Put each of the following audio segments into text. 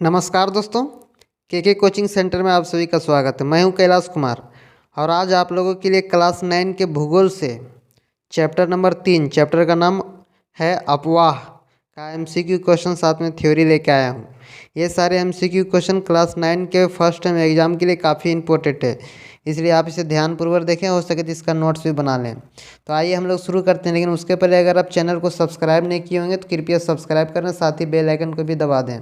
नमस्कार दोस्तों, के कोचिंग सेंटर में आप सभी का स्वागत है। मैं हूं कैलाश कुमार और आज आप लोगों के लिए क्लास 9 के भूगोल से चैप्टर नंबर 3, चैप्टर का नाम है अपवाह का एमसीक्यू क्वेश्चन साथ में थ्योरी लेके आया हूं। ये सारे एमसीक्यू क्वेश्चन क्लास 9 के फर्स्ट टाइम एग्जाम के लिए काफ़ी इंपॉर्टेंट है, इसलिए आप इसे ध्यानपूर्वक देखें, हो सके तो इसका नोट्स भी बना लें। तो आइए हम लोग शुरू करते हैं, लेकिन उसके पहले अगर आप चैनल को सब्सक्राइब नहीं किए होंगे तो कृपया सब्सक्राइब करें, साथ ही बेल आइकन को भी दबा दें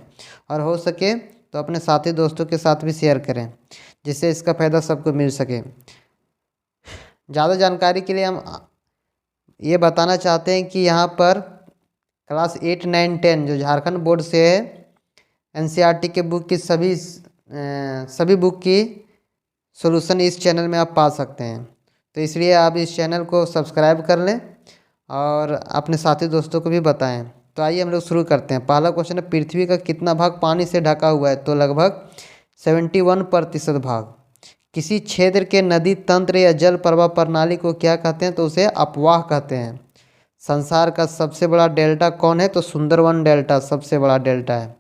और हो सके तो अपने साथी दोस्तों के साथ भी शेयर करें, जिससे इसका फ़ायदा सबको मिल सके। ज़्यादा जानकारी के लिए हम ये बताना चाहते हैं कि यहाँ पर क्लास 8, 9, 10 जो झारखंड बोर्ड से है, एनसीईआरटी के बुक की सभी बुक की सॉल्यूशन इस चैनल में आप पा सकते हैं। तो इसलिए आप इस चैनल को सब्सक्राइब कर लें और अपने साथी दोस्तों को भी बताएं। तो आइए हम लोग शुरू करते हैं। पहला क्वेश्चन है, पृथ्वी का कितना भाग पानी से ढका हुआ है? तो लगभग 71% भाग। किसी क्षेत्र के नदी तंत्र या जल प्रवाह प्रणाली को क्या कहते हैं? तो उसे अपवाह कहते हैं। संसार का सबसे बड़ा डेल्टा कौन है? तो सुंदरवन डेल्टा सबसे बड़ा डेल्टा है।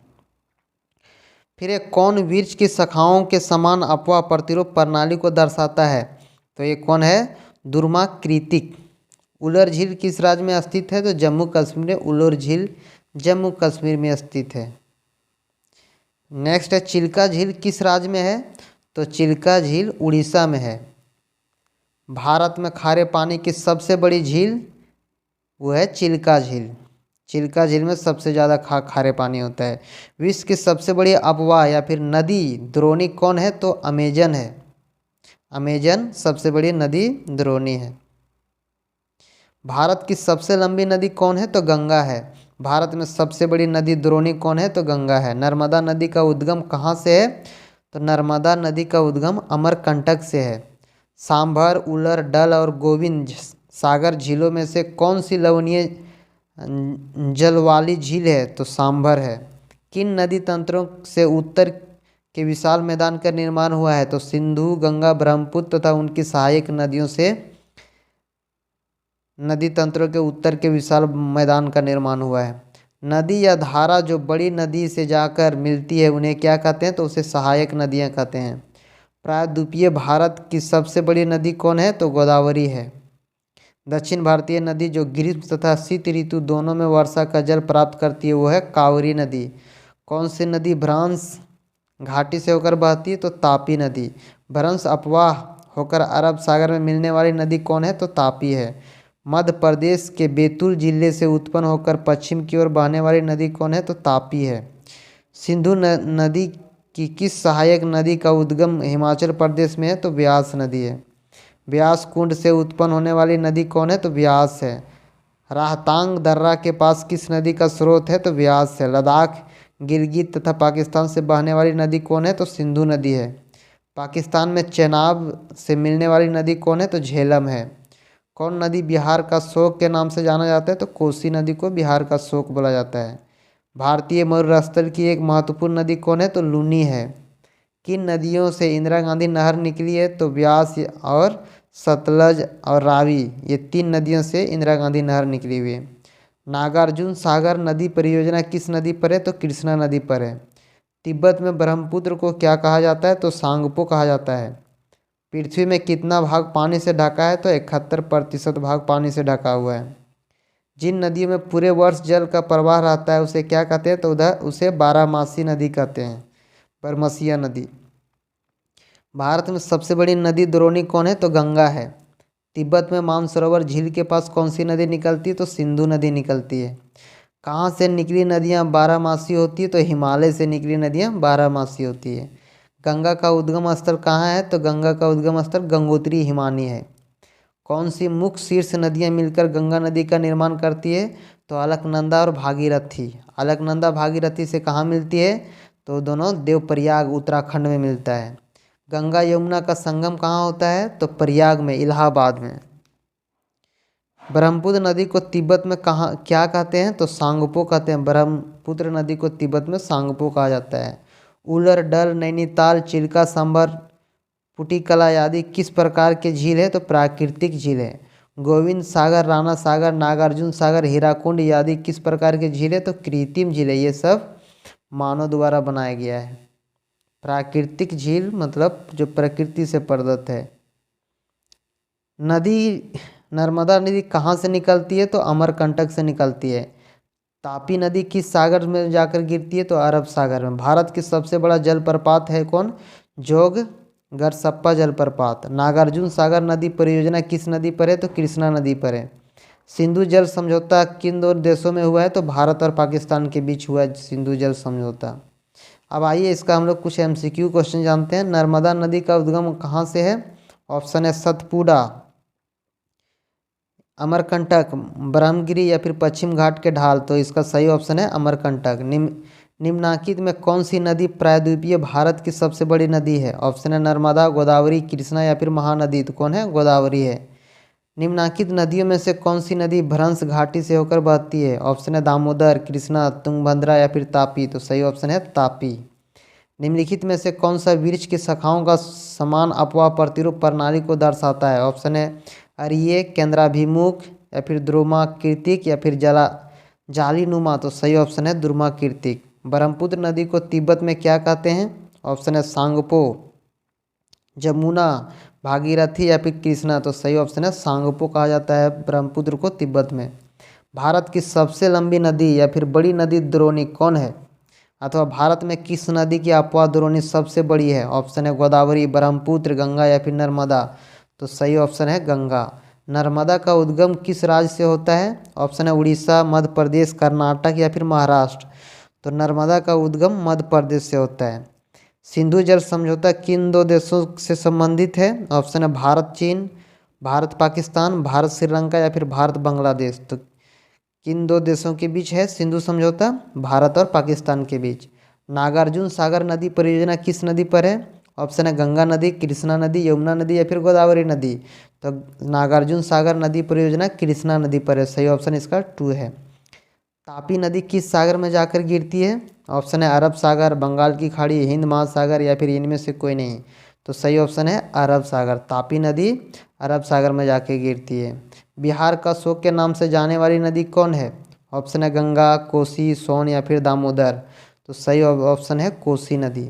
फिर ये कौन वृक्ष की शाखाओं के समान अपवाह प्रतिरूप प्रणाली को दर्शाता है? तो ये कौन है? दुर्माकृतिक। उलर झील किस राज्य में स्थित है? तो जम्मू कश्मीर में उलर झील जम्मू कश्मीर में स्थित है। नेक्स्ट है, चिल्का झील किस राज्य में है? तो चिल्का झील उड़ीसा में है। भारत में खारे पानी की सबसे बड़ी झील वो है चिल्का झील। चिल्का झील में सबसे ज़्यादा खारे पानी होता है। विश्व की सबसे बड़ी अपवाह या फिर नदी द्रोणी कौन है? तो अमेजन है। अमेजन सबसे बड़ी नदी द्रोणी है। भारत की सबसे लंबी नदी कौन है? तो गंगा है। भारत में सबसे बड़ी नदी द्रोणी कौन है? तो गंगा है। नर्मदा नदी का उद्गम कहाँ से है? तो नर्मदा नदी का उद्गम अमरकंटक से है। सांभर, उलर, डल और गोविंद सागर झीलों में से कौन सी लवणीय जल वाली झील है? तो सांभर है। किन नदी तंत्रों से उत्तर के विशाल मैदान का निर्माण हुआ है? तो सिंधु, गंगा, ब्रह्मपुत्र तथा उनकी सहायक नदियों से नदी तंत्रों के उत्तर के विशाल मैदान का निर्माण हुआ है। नदी या धारा जो बड़ी नदी से जाकर मिलती है उन्हें क्या कहते हैं? तो उसे सहायक नदियाँ कहते हैं। प्रायद्वीपीय भारत की सबसे बड़ी नदी कौन है? तो गोदावरी है। दक्षिण भारतीय नदी जो ग्रीष्म तथा शीत ऋतु दोनों में वर्षा का जल प्राप्त करती है वो है कावेरी नदी। कौन सी नदी भ्रंश घाटी से होकर बहती है? तो तापी नदी। भ्रंश अपवाह होकर अरब सागर में मिलने वाली नदी कौन है? तो तापी है। मध्य प्रदेश के बैतूल जिले से उत्पन्न होकर पश्चिम की ओर बहने वाली नदी कौन है? तो तापी है। सिंधु नदी की किस सहायक नदी का उद्गम हिमाचल प्रदेश में है? तो ब्यास नदी है। ब्यास कुंड से उत्पन्न होने वाली नदी कौन है? तो ब्यास है। राहतांग दर्रा के पास किस नदी का स्रोत है? तो ब्यास है। लद्दाख, गिलगित तथा पाकिस्तान से बहने वाली नदी कौन है? तो सिंधु नदी है। पाकिस्तान में चेनाब से मिलने वाली नदी कौन है? तो झेलम है। कौन नदी बिहार का शोक के नाम से जाना जाता है? तो कोसी नदी को बिहार का शोक बोला जाता है। भारतीय मरुस्थल की एक महत्वपूर्ण नदी कौन है? तो लूनी है। किन नदियों से इंदिरा गांधी नहर निकली है? तो ब्यास और सतलज और रावी, ये 3 नदियों से इंदिरा गांधी नहर निकली हुई है। नागार्जुन सागर नदी परियोजना किस नदी पर है? तो कृष्णा नदी पर है। तिब्बत में ब्रह्मपुत्र को क्या कहा जाता है? तो सांगपो कहा जाता है। पृथ्वी में कितना भाग पानी से ढका है? तो 71% भाग पानी से ढका हुआ है। जिन नदियों में पूरे वर्ष जल का प्रवाह रहता है उसे क्या कहते हैं? तो उसे बारहमासी नदी कहते हैं, बरमसिया नदी। भारत में सबसे बड़ी नदी द्रोणी कौन है? तो गंगा है। तिब्बत में मानसरोवर झील के पास कौन सी नदी निकलती है? तो सिंधु नदी निकलती है। कहाँ से निकली नदियाँ बारहमासी होती है? तो हिमालय से निकली नदियाँ बारहमासी होती है। गंगा का उद्गम स्थल कहाँ है? तो गंगा का उद्गम स्थल गंगोत्री हिमानी है। कौन सी मुख्य शीर्ष नदियाँ मिलकर गंगा नदी का निर्माण करती है? तो अलकनंदा और भागीरथी। अलकनंदा भागीरथी से कहाँ मिलती है? तो दोनों देवप्रयाग उत्तराखंड में मिलता है। गंगा यमुना का संगम कहाँ होता है? तो प्रयाग में, इलाहाबाद में। ब्रह्मपुत्र नदी को तिब्बत में कहाँ क्या कहते हैं? तो सांगपो कहते हैं। ब्रह्मपुत्र नदी को तिब्बत में सांगपो कहा जाता है। उलर, डल, नैनीताल, चिल्का, सांभर, पुटिकला आदि किस प्रकार के झील है? तो प्राकृतिक झील है। गोविंद सागर, राणा सागर, नागार्जुन सागर, हीराकुंड आदि किस प्रकार के झील है? तो कृत्रिम झील है। ये सब मानव द्वारा बनाया गया है। प्राकृतिक झील मतलब जो प्रकृति से प्रदत्त है। नदी नर्मदा नदी कहाँ से निकलती है? तो अमरकंटक से निकलती है। तापी नदी किस सागर में जाकर गिरती है? तो अरब सागर में। भारत की सबसे बड़ा जलप्रपात है कौन? जोग गरसप्पा जलप्रपात। नागार्जुन सागर नदी परियोजना किस नदी पर है? तो कृष्णा नदी पर है। सिंधु जल समझौता किन दो देशों में हुआ है? तो भारत और पाकिस्तान के बीच हुआ है सिंधु जल समझौता। अब आइए इसका हम लोग कुछ MCQ क्वेश्चन जानते हैं। नर्मदा नदी का उद्गम कहाँ से है? ऑप्शन है सतपुड़ा, अमरकंटक, ब्रह्मगिरी या फिर पश्चिम घाट के ढाल। तो इसका सही ऑप्शन है अमरकंटक। निम्नलिखित में कौन सी नदी प्रायद्वीपीय भारत की सबसे बड़ी नदी है? ऑप्शन है नर्मदा, गोदावरी, कृष्णा या फिर महानदी। तो कौन है? गोदावरी है। निम्नलिखित नदियों में से कौन सी नदी भ्रंश घाटी से होकर बहती है? ऑप्शन है दामोदर, कृष्णा, तुंगभद्रा या फिर तापी। तो सही ऑप्शन है तापी। निम्नलिखित में से कौन सा वृक्ष की शाखाओं का समान अपवाह प्रतिरूप प्रणाली को दर्शाता है? ऑप्शन है अरीय, केंद्राभिमुख या फिर ध्रुमाकृतिक या फिर जालीनुमा। तो सही ऑप्शन है ध्रुमाकृतिक। ब्रह्मपुत्र नदी को तिब्बत में क्या कहते हैं? ऑप्शन है सांगपो, जमुना, भागीरथी या फिर कृष्णा। तो सही ऑप्शन है सांगपो कहा जाता है ब्रह्मपुत्र को तिब्बत में। भारत की सबसे लंबी नदी या फिर बड़ी नदी द्रोणी कौन है? अथवा भारत में किस नदी की अपवाह द्रोणी सबसे बड़ी है? ऑप्शन है गोदावरी, ब्रह्मपुत्र, गंगा या फिर नर्मदा। तो सही ऑप्शन है गंगा। नर्मदा का उद्गम किस राज्य से होता है? ऑप्शन है उड़ीसा, मध्य प्रदेश, कर्नाटक या फिर महाराष्ट्र। तो नर्मदा का उद्गम मध्य प्रदेश से होता है। सिंधु जल समझौता किन दो देशों से संबंधित है? ऑप्शन है भारत चीन, भारत पाकिस्तान, भारत श्रीलंका या फिर भारत बांग्लादेश। तो किन दो देशों के बीच है सिंधु समझौता? भारत और पाकिस्तान के बीच। नागार्जुन सागर नदी परियोजना किस नदी पर है? ऑप्शन है गंगा नदी, कृष्णा नदी, यमुना नदी या फिर गोदावरी नदी। तो नागार्जुन सागर नदी परियोजना कृष्णा नदी पर है। सही ऑप्शन इसका 2 है। तापी नदी किस सागर में जाकर गिरती है? ऑप्शन है अरब सागर, बंगाल की खाड़ी, हिंद महासागर या फिर इनमें से कोई नहीं। तो सही ऑप्शन है अरब सागर। तापी नदी अरब सागर में जाके गिरती है। बिहार का शोक के नाम से जाने वाली नदी कौन है? ऑप्शन है गंगा, कोसी, सोन या फिर दामोदर। तो सही ऑप्शन है कोसी नदी।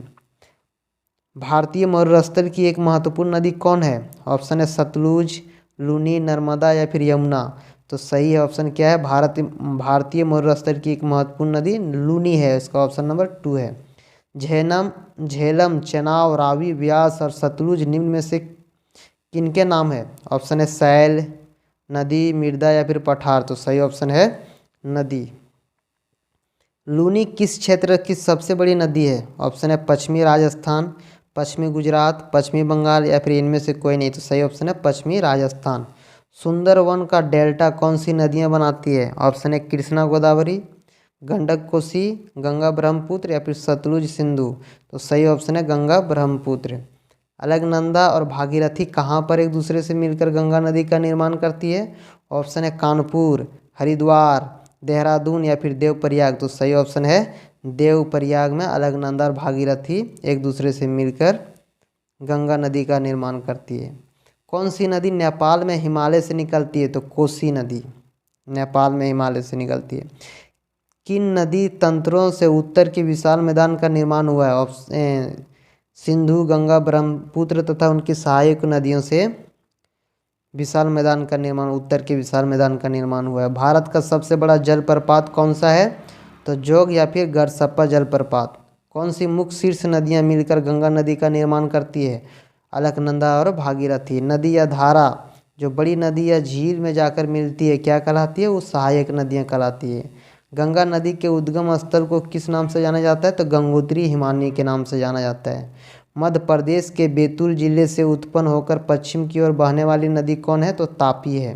भारतीय मरुस्थल की एक महत्वपूर्ण नदी कौन है? ऑप्शन है सतलुज, लूनी, नर्मदा या फिर यमुना। तो सही है ऑप्शन क्या है? भारतीय मरुस्थल की एक महत्वपूर्ण नदी लूनी है। इसका ऑप्शन नंबर 2 है। झेलम, चेनाब, रावी, व्यास और सतलुज निम्न में से किनके नाम है? ऑप्शन है सैल, नदी, मृदा या फिर पठार। तो सही ऑप्शन है नदी। लूनी किस क्षेत्र की सबसे बड़ी नदी है? ऑप्शन है पश्चिमी राजस्थान, पश्चिमी गुजरात, पश्चिमी बंगाल या फिर इनमें से कोई नहीं। तो सही ऑप्शन है पश्चिमी राजस्थान। सुंदरवन का डेल्टा कौन सी नदियां बनाती है? ऑप्शन है कृष्णा गोदावरी, गंडक कोसी, गंगा ब्रह्मपुत्र या फिर सतलुज सिंधु। तो सही ऑप्शन है गंगा ब्रह्मपुत्र। अलकनंदा और भागीरथी कहाँ पर एक दूसरे से मिलकर गंगा नदी का निर्माण करती है? ऑप्शन है कानपुर, हरिद्वार, देहरादून या फिर देवप्रयाग। तो सही ऑप्शन है देवप्रयाग में अलकनंदा और भागीरथी एक दूसरे से मिलकर गंगा नदी का निर्माण करती है। कौन सी नदी नेपाल में हिमालय से निकलती है? तो कोसी नदी नेपाल में हिमालय से निकलती है। किन नदी तंत्रों से उत्तर के विशाल मैदान का निर्माण हुआ है? ऑप्शन सिंधु, गंगा, ब्रह्मपुत्र तथा उनकी सहायक नदियों से विशाल मैदान का निर्माण, उत्तर के विशाल मैदान का निर्माण हुआ है। भारत का सबसे बड़ा जलप्रपात कौन सा है? तो जोग या फिर गरसप्पा जलप्रपात। कौन सी मुख्य शीर्ष नदियां मिलकर गंगा नदी का निर्माण करती है? अलकनंदा और भागीरथी। नदी या धारा जो बड़ी नदी या झील में जाकर मिलती है क्या कहलाती है? वो सहायक नदियाँ कहलाती है। गंगा नदी के उद्गम स्थल को किस नाम से जाना जाता है? तो गंगोत्री हिमानी के नाम से जाना जाता है। मध्य प्रदेश के बैतूल जिले से उत्पन्न होकर पश्चिम की ओर बहने वाली नदी कौन है? तो तापी है।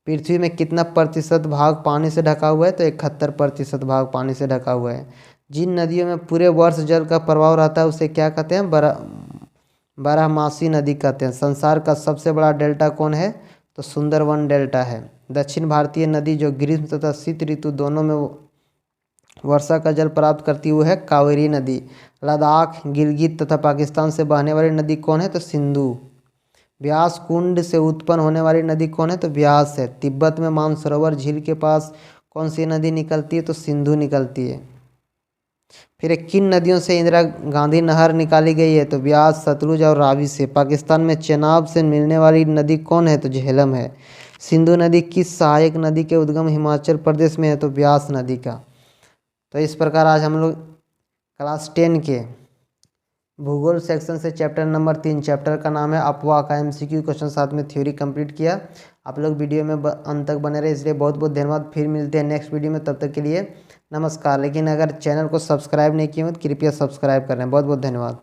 पृथ्वी में कितना प्रतिशत भाग पानी से ढका हुआ है? तो 71% भाग पानी से ढका हुआ है। जिन नदियों में पूरे वर्ष जल का प्रवाह रहता है उसे क्या कहते हैं? बारहमासी नदी कहते हैं। संसार का सबसे बड़ा डेल्टा कौन है? तो सुंदरवन डेल्टा है। दक्षिण भारतीय नदी जो ग्रीष्म तथा शीत ऋतु दोनों में वर्षा का जल प्राप्त करती हुई है कावेरी नदी। लद्दाख, गिलगित तथा पाकिस्तान से बहने वाली नदी कौन है? तो सिंधु। व्यास कुंड से उत्पन्न होने वाली नदी कौन है? तो व्यास है। तिब्बत में मानसरोवर झील के पास कौन सी नदी निकलती है? तो सिंधु निकलती है। फिर किन नदियों से इंदिरा गांधी नहर निकाली गई है? तो ब्यास, सतलुज और रावी से। पाकिस्तान में चेनाब से मिलने वाली नदी कौन है? तो झेलम है। सिंधु नदी किस सहायक नदी के उद्गम हिमाचल प्रदेश में है? तो ब्यास नदी का। तो इस प्रकार आज हम लोग क्लास 10 के भूगोल सेक्शन से चैप्टर नंबर 3, चैप्टर का नाम है अपवाह का MCQ क्वेश्चन, साथ में थ्योरी कंप्लीट किया। आप लोग वीडियो में अंत तक बने रहे, इसलिए बहुत बहुत धन्यवाद। फिर मिलते हैं नेक्स्ट वीडियो में, तब तक के लिए नमस्कार। लेकिन अगर चैनल को सब्सक्राइब नहीं किए हो तो कृपया सब्सक्राइब करें। बहुत बहुत धन्यवाद।